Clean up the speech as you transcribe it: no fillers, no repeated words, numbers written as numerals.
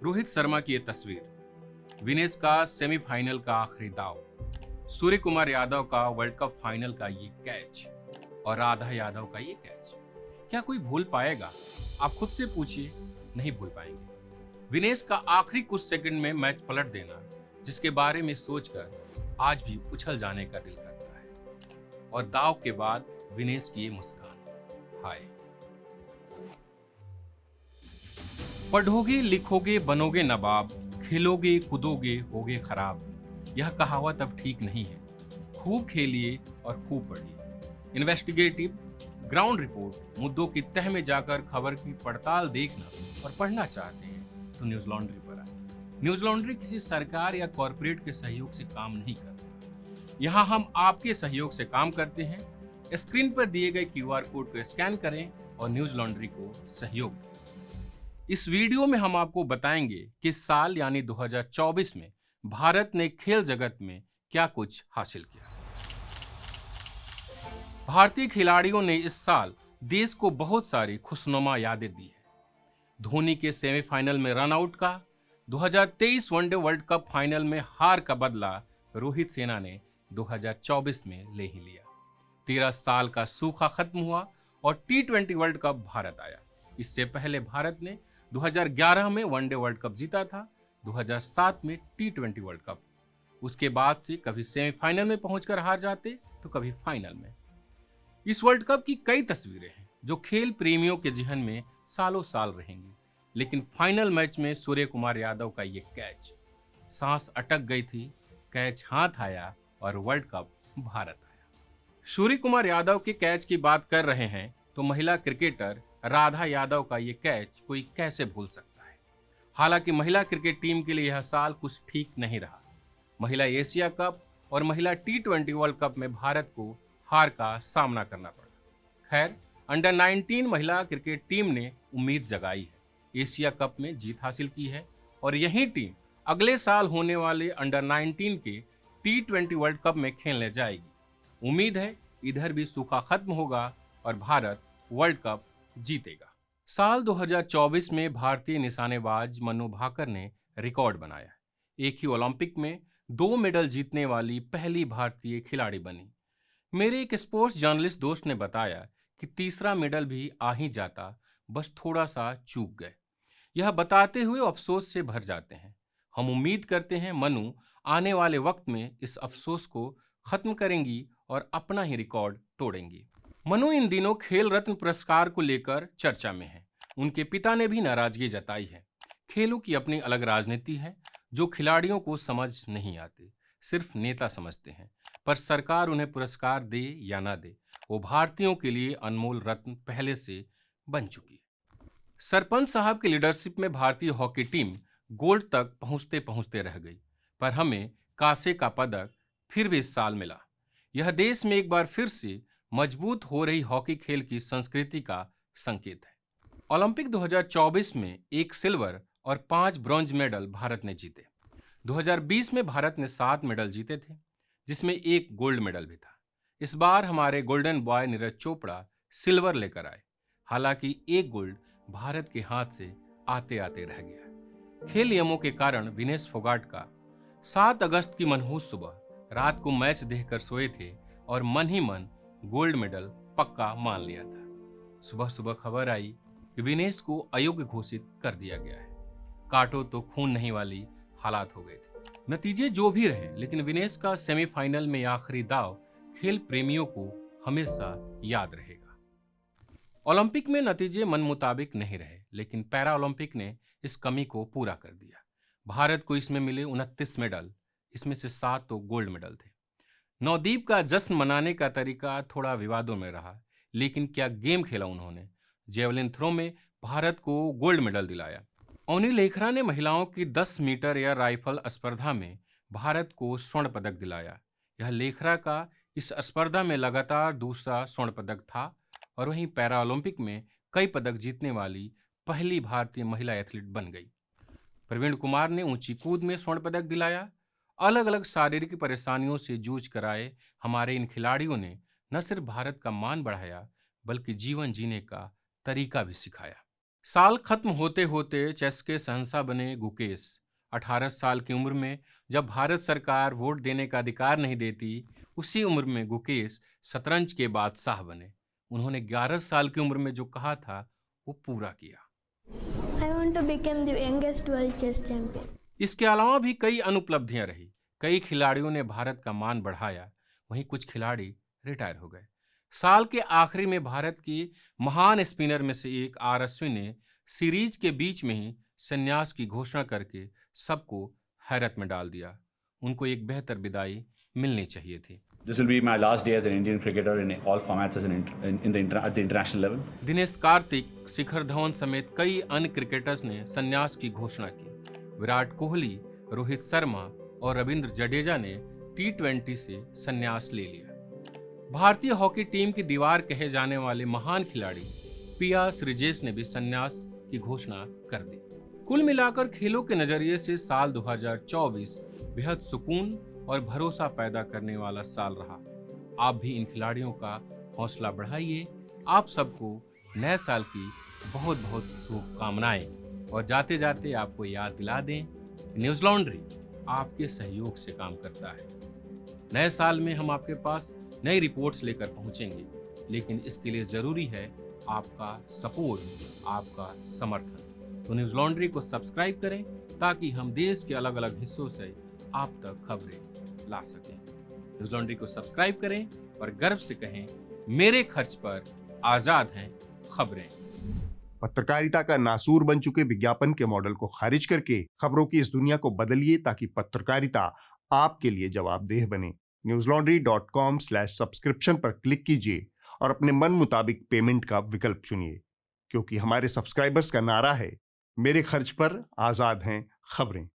रोहित शर्मा की ये तस्वीर, विनेश का सेमीफाइनल का आखिरी दाव, सूर्य कुमार यादव का वर्ल्ड कप फाइनल का ये कैच और राधा यादव का ये कैच, क्या कोई भूल पाएगा? आप खुद से पूछिए, नहीं भूल पाएंगे। विनेश का आखिरी कुछ सेकंड में मैच पलट देना, जिसके बारे में सोचकर आज भी उछल जाने का दिल करता है। और दाव के बाद विनेश की ये मुस्कान, हाय। पढ़ोगे लिखोगे बनोगे नवाब, खेलोगे कूदोगे होगे खराब, यह कहावत अब ठीक नहीं है। खूब खेलिए और खूब पढ़िए। इन्वेस्टिगेटिव ग्राउंड रिपोर्ट, मुद्दों की तह में जाकर खबर की पड़ताल देखना और पढ़ना चाहते हैं तो न्यूज लॉन्ड्री पर आए। न्यूज लॉन्ड्री किसी सरकार या कॉरपोरेट के सहयोग से काम नहीं करता। यहाँ हम आपके सहयोग से काम करते हैं। स्क्रीन पर दिए गए क्यूआर कोड को स्कैन करें और न्यूज लॉन्ड्री को सहयोग दें। इस वीडियो में हम आपको बताएंगे कि इस साल यानी 2024 में भारत ने खेल जगत में क्या कुछ हासिल किया। भारतीय खिलाड़ियों ने इस साल देश को बहुत सारी खुशनुमा यादें दी है। धोनी के सेमीफाइनल में रन आउट का, 2023 वनडे वर्ल्ड कप फाइनल में हार का बदला रोहित सेना ने 2024 में ले ही लिया। 13 साल का सूखा खत्म हुआ और T20 वर्ल्ड कप भारत आया। इससे पहले भारत ने 2011 में वनडे वर्ल्ड कप जीता था, 2007 में T20 वर्ल्ड कप। उसके बाद से कभी सेमीफाइनल में पहुंचकर हार जाते तो कभी फाइनल में। इस वर्ल्ड कप की कई तस्वीरें हैं जो खेल प्रेमियों के जहन में सालों साल रहेंगी। लेकिन फाइनल मैच में सूर्य कुमार यादव का ये कैच, सांस अटक गई थी, कैच हाथ आया और वर्ल्ड कप भारत आया। सूर्य कुमार यादव के कैच की बात कर रहे हैं तो महिला क्रिकेटर राधा यादव का ये कैच कोई कैसे भूल सकता है। हालांकि महिला क्रिकेट टीम के लिए यह साल कुछ ठीक नहीं रहा। महिला एशिया कप और महिला T20 वर्ल्ड कप में भारत को हार का सामना करना पड़ा। खैर, अंडर 19 महिला क्रिकेट टीम ने उम्मीद जगाई है, एशिया कप में जीत हासिल की है और यही टीम अगले साल होने वाले अंडर 19 के T20 वर्ल्ड कप में खेलने जाएगी। उम्मीद है इधर भी सूखा खत्म होगा और भारत वर्ल्ड कप जीतेगा। साल 2024 में भारतीय निशानेबाज मनु भाकर ने रिकॉर्ड बनाया। एक ही ओलंपिक में 2 मेडल जीतने वाली पहली भारतीय खिलाड़ी बनी। मेरे एक स्पोर्ट्स जर्नलिस्ट दोस्त ने बताया कि तीसरा मेडल भी आ ही जाता, बस थोड़ा सा चूक गए। यह बताते हुए अफसोस से भर जाते हैं। हम उम्मीद करते हैं मनु आने वाले वक्त में इस अफसोस को खत्म करेंगी और अपना ही रिकॉर्ड तोड़ेंगी। मनु इन दिनों खेल रत्न पुरस्कार को लेकर चर्चा में है। उनके पिता ने भी नाराजगी जताई है। खेलों की अपनी अलग राजनीति है जो खिलाड़ियों को समझ नहीं आती, सिर्फ नेता समझते हैं। पर सरकार उन्हें पुरस्कार दे या ना दे, वो भारतीयों के लिए अनमोल रत्न पहले से बन चुकी है। सरपंच साहब की लीडरशिप में भारतीय हॉकी टीम गोल्ड तक पहुंचते पहुंचते रह गई, पर हमें कांसे का पदक फिर भी इस साल मिला। यह देश में एक बार फिर से मजबूत हो रही हॉकी खेल की संस्कृति का संकेत है। ओलंपिक 2024 में 1 सिल्वर और 5 ब्रॉन्ज मेडल भारत ने जीते। 2020 में भारत ने 7 मेडल जीते थे, जिसमें 1 गोल्ड मेडल भी था। इस बार हमारे golden boy Neeraj Chopra silver लेकर आए। हालांकि 1 गोल्ड भारत के हाथ से आते आते रह गया। खेल नियमों के कारण विनेश फोगाट का 7 अगस्त की मनहूस सुबह रात को मैच देखकर सोए थे और मन ही मन गोल्ड मेडल पक्का मान लिया था। सुबह सुबह खबर आई कि विनेश को अयोग्य घोषित कर दिया गया है। काटो तो खून नहीं वाली हालात हो गए थे। नतीजे जो भी रहे, लेकिन विनेश का सेमीफाइनल में आखिरी दाव खेल प्रेमियों को हमेशा याद रहेगा। ओलंपिक में नतीजे मन मुताबिक नहीं रहे, लेकिन पैरा ओलंपिक ने इस कमी को पूरा कर दिया। भारत को इसमें मिले 29 मेडल, इसमें से 7 तो गोल्ड मेडल थे। नवदीप का जश्न मनाने का तरीका थोड़ा विवादों में रहा, लेकिन क्या गेम खेला उन्होंने। जेवलिन थ्रो में भारत को गोल्ड मेडल दिलाया। ओनी लेखरा ने महिलाओं की 10 मीटर एयर राइफल स्पर्धा में भारत को स्वर्ण पदक दिलाया। यह लेखरा का इस स्पर्धा में लगातार दूसरा स्वर्ण पदक था और वहीं पैरा ओलंपिक में कई पदक जीतने वाली पहली भारतीय महिला एथलीट बन गई। प्रवीण कुमार ने ऊंची कूद में स्वर्ण पदक दिलाया। अलग अलग शारीरिक परेशानियों से जूझ कर आए हमारे इन खिलाड़ियों ने न सिर्फ भारत का मान बढ़ाया, बल्कि जीवन जीने का तरीका भी सिखाया। साल खत्म होते होते चेस के शहंशाह बने गुकेश। 18 साल की उम्र में जब भारत सरकार वोट देने का अधिकार नहीं देती, उसी उम्र में गुकेश शतरंज के बादशाह बने। उन्होंने 11 साल की उम्र में जो कहा था वो पूरा किया। I want to become the youngest world chess champion. इसके अलावा भी कई अनुपलब्धियां रही। कई खिलाड़ियों ने भारत का मान बढ़ाया, वहीं कुछ खिलाड़ी रिटायर हो गए। साल के आखिरी में भारत की महान स्पिनर में से एक आर अश्विन ने सीरीज के बीच में ही संन्यास की घोषणा करके सबको हैरत में डाल दिया। उनको एक बेहतर विदाई मिलनी चाहिए थी। This will be my last day as an Indian cricketer in all formats at the international level. Dinesh Karthik, Shikhar Dhawan समेत कई अन्य क्रिकेटर्स ने संन्यास की घोषणा की। विराट कोहली, रोहित शर्मा और रविंद्र जडेजा ने T20 से संन्यास ले लिया। भारतीय हॉकी टीम की दीवार कहे जाने वाले महान खिलाड़ी पिया श्रीजेश ने भी संन्यास की घोषणा कर दी। कुल मिलाकर खेलों के नजरिए से साल 2024 बेहद सुकून और भरोसा पैदा करने वाला साल रहा। आप भी इन खिलाड़ियों का हौसला बढ़ाइए। आप सबको नए साल की बहुत बहुत शुभकामनाएं। और जाते जाते आपको याद दिला दें, न्यूज़ लॉन्ड्री आपके सहयोग से काम करता है। नए साल में हम आपके पास नई रिपोर्ट्स लेकर पहुंचेंगे, लेकिन इसके लिए ज़रूरी है आपका सपोर्ट, आपका समर्थन। तो न्यूज़ लॉन्ड्री को सब्सक्राइब करें ताकि हम देश के अलग अलग हिस्सों से आप तक खबरें ला सकें। न्यूज़ लॉन्ड्री को सब्सक्राइब करें और गर्व से कहें, मेरे खर्च पर आज़ाद हैं खबरें। पत्रकारिता का नासूर बन चुके विज्ञापन के मॉडल को खारिज करके खबरों की इस दुनिया को बदलिए ताकि पत्रकारिता आपके लिए जवाबदेह बने। newslaundry.com/subscription पर क्लिक कीजिए और अपने मन मुताबिक पेमेंट का विकल्प चुनिए, क्योंकि हमारे सब्सक्राइबर्स का नारा है, मेरे खर्च पर आजाद हैं खबरें।